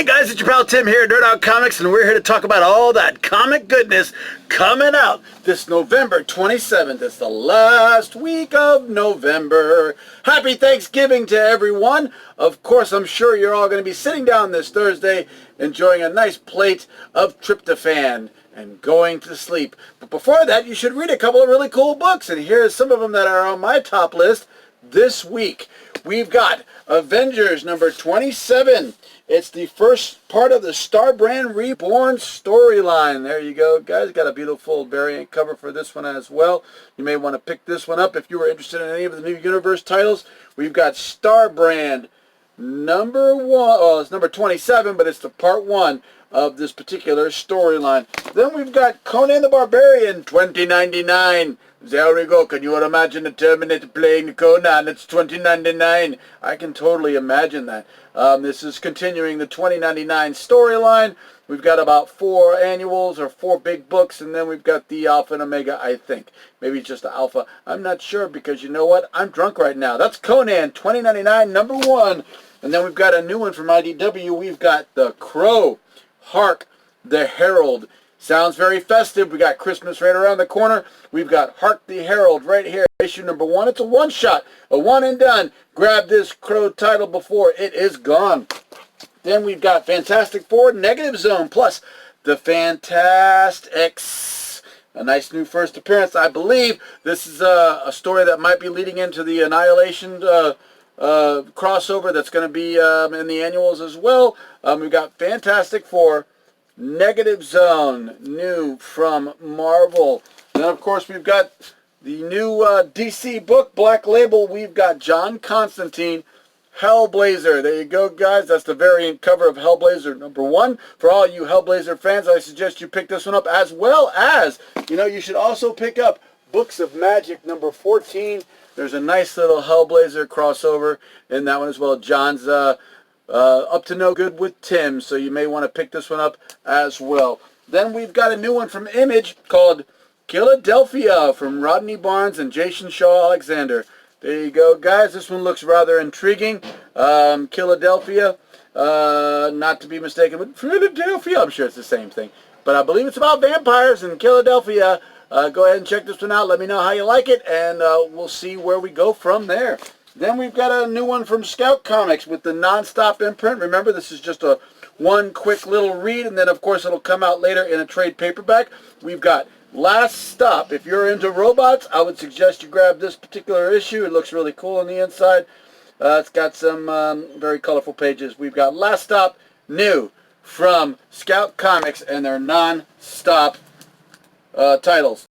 Hey guys, it's your pal Tim here at Nerd Out Comics, and we're here to talk about all that comic goodness coming out this November 27th. It's the last week of November. Happy Thanksgiving to everyone. Of course, I'm sure you're all going to be sitting down this Thursday enjoying a nice plate of tryptophan and going to sleep. But before that, you should read a couple of really cool books, and here's some of them that are on my top list this week. We've got Avengers number 27. It's the first part of the Star Brand Reborn storyline. There you go, guys. Got a beautiful variant cover for this one as well. You may want to pick this one up if you were interested in any of the new Universe titles. We've got Star Brand number 1. Well, it's number 27, but it's the part 1 of this particular storyline. Then we've got Conan the Barbarian 2099. There we go. Can you imagine the Terminator playing Conan? It's 2099. I can totally imagine that. This is continuing the 2099 storyline. We've got about 4 annuals or 4 big books, and then we've got the Alpha and Omega, I think. Maybe it's just the Alpha. I'm not sure because you know what? I'm drunk right now. That's Conan 2099 number 1. And then we've got a new one from IDW. We've got The Crow. Hark the Herald. Sounds very festive. We got Christmas right around the corner. We've got Hark the Herald right here, issue number 1. It's a one-shot, a one and done. Grab this Crow title before it is gone. Then we've got Fantastic Four, Negative Zone, plus the Fantastics. A nice new first appearance. I believe this is a story that might be leading into the Annihilation crossover that's going to be in the annuals as well. We've got Fantastic Four, Negative Zone, new from Marvel. And then, of course, we've got the new DC book, Black Label. We've got John Constantine, Hellblazer. There you go, guys. That's the variant cover of Hellblazer number 1. For all you Hellblazer fans, I suggest you pick this one up, as well as, you should also pick up Books of Magic number 14. There's a nice little Hellblazer crossover in that one as well. John's up to no good with Tim, so you may want to pick this one up as well. Then we've got a new one from Image called Philadelphia from Rodney Barnes and Jason Shaw Alexander. There you go, guys. This one looks rather intriguing. Philadelphia, not to be mistaken with Philadelphia. I'm sure it's the same thing. But I believe it's about vampires in Philadelphia. Go ahead and check this one out. Let me know how you like it, and we'll see where we go from there. Then we've got a new one from Scout Comics with the non-stop imprint. Remember, this is just a one quick little read, and then, of course, it'll come out later in a trade paperback. We've got Last Stop. If you're into robots, I would suggest you grab this particular issue. It looks really cool on the inside. It's got some very colorful pages. We've got Last Stop, new from Scout Comics, and their non-stop titles.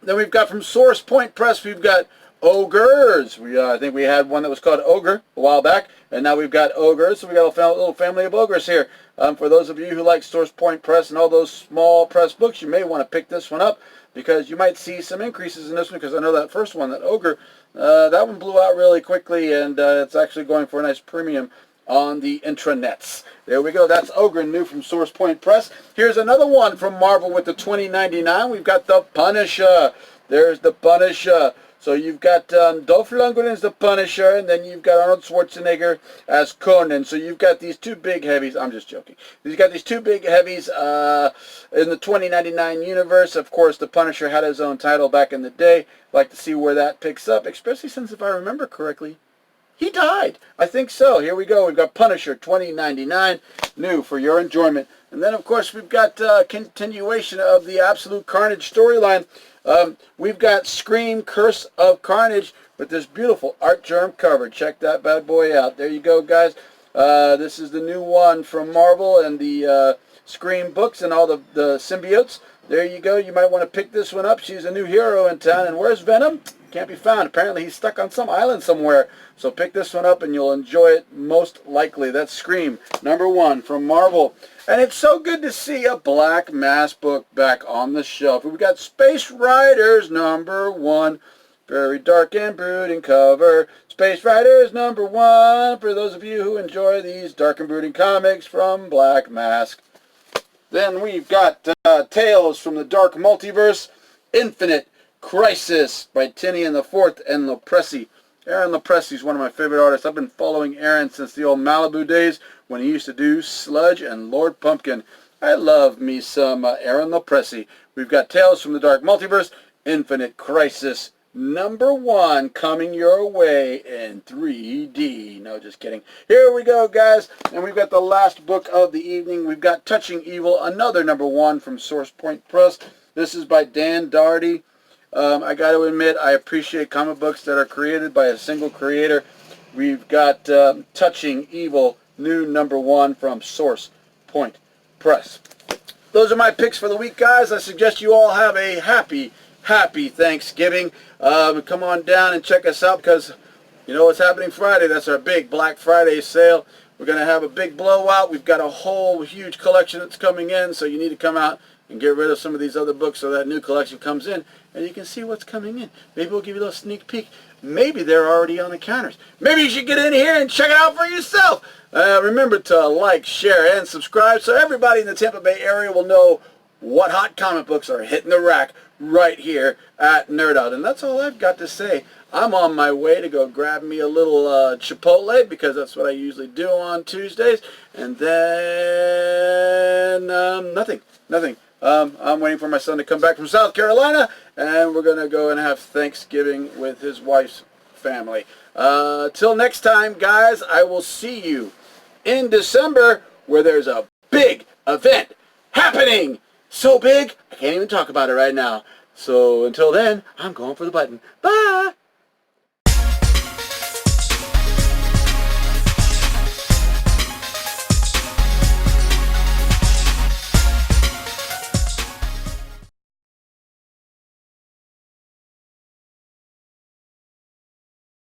Then we've got from Source Point Press, we've got Ogres. I think we had one that was called Ogre a while back, and now we've got Ogres, so we got a little family of Ogres here. For those of you who like Source Point Press and all those small press books, you may want to pick this one up because you might see some increases in this one, because I know that first one, that Ogre, that one blew out really quickly, and it's actually going for a nice premium on the intranets. There we go. That's Ogre, new from Source Point Press. Here's another one from Marvel with the 2099. We've got the Punisher. There's the Punisher. So you've got Dolph Lundgren as the Punisher, and then you've got Arnold Schwarzenegger as Conan. So you've got these 2 big heavies. I'm just joking. You've got these 2 big heavies in the 2099 universe. Of course, the Punisher had his own title back in the day. I'd like to see where that picks up, especially since, if I remember correctly, he died. I think so. Here we go. We've got Punisher 2099, new for your enjoyment. And then, of course, we've got continuation of the Absolute Carnage storyline. We've got Scream Curse of Carnage with this beautiful Artgerm cover. Check that bad boy out. There you go, guys. This is the new one from Marvel and the Scream books and all the symbiotes. There you go. You might want to pick this one up. She's a new hero in town. And where's Venom? Can't be found. Apparently he's stuck on some island somewhere. So pick this one up and you'll enjoy it most likely. That's Scream number 1 from Marvel. And it's so good to see a Black Mass book back on the shelf. We've got Space Riders number 1. Very dark and brooding cover. Space Riders number 1. For those of you who enjoy these dark and brooding comics from Black Mask. Then we've got Tales from the Dark Multiverse. Infinite Crisis by Tinian IV and Lopresti. Aaron Lopresti is one of my favorite artists. I've been following Aaron since the old Malibu days when he used to do Sludge and Lord Pumpkin. I love me some Aaron Lopresti. We've got Tales from the Dark Multiverse, Infinite Crisis #1 coming your way in 3D. No, just kidding. Here we go, guys. And we've got the last book of the evening. We've got Touching Evil, another #1 from Source Point Press. This is by Dan Daugherty. I got to admit, I appreciate comic books that are created by a single creator. We've got Touching Evil, new #1 from Source Point Press. Those are my picks for the week, guys. I suggest you all have a happy Thanksgiving. Come on down and check us out because you know what's happening Friday. That's our big Black Friday sale. We're going to have a big blowout. We've got a whole huge collection that's coming in, so you need to come out and get rid of some of these other books so that new collection comes in and you can see what's coming in. Maybe we'll give you a little sneak peek. Maybe they're already on the counters. Maybe you should get in here and check it out for yourself. Remember to like, share, and subscribe so everybody in the Tampa Bay area will know what hot comic books are hitting the rack right here at Nerd Out. And that's all I've got to say. I'm on my way to go grab me a little Chipotle because that's what I usually do on Tuesdays. And then nothing. I'm waiting for my son to come back from South Carolina, and we're going to go and have Thanksgiving with his wife's family. Till next time, guys, I will see you in December where there's a big event happening. So big, I can't even talk about it right now. So until then, I'm going for the button. Bye!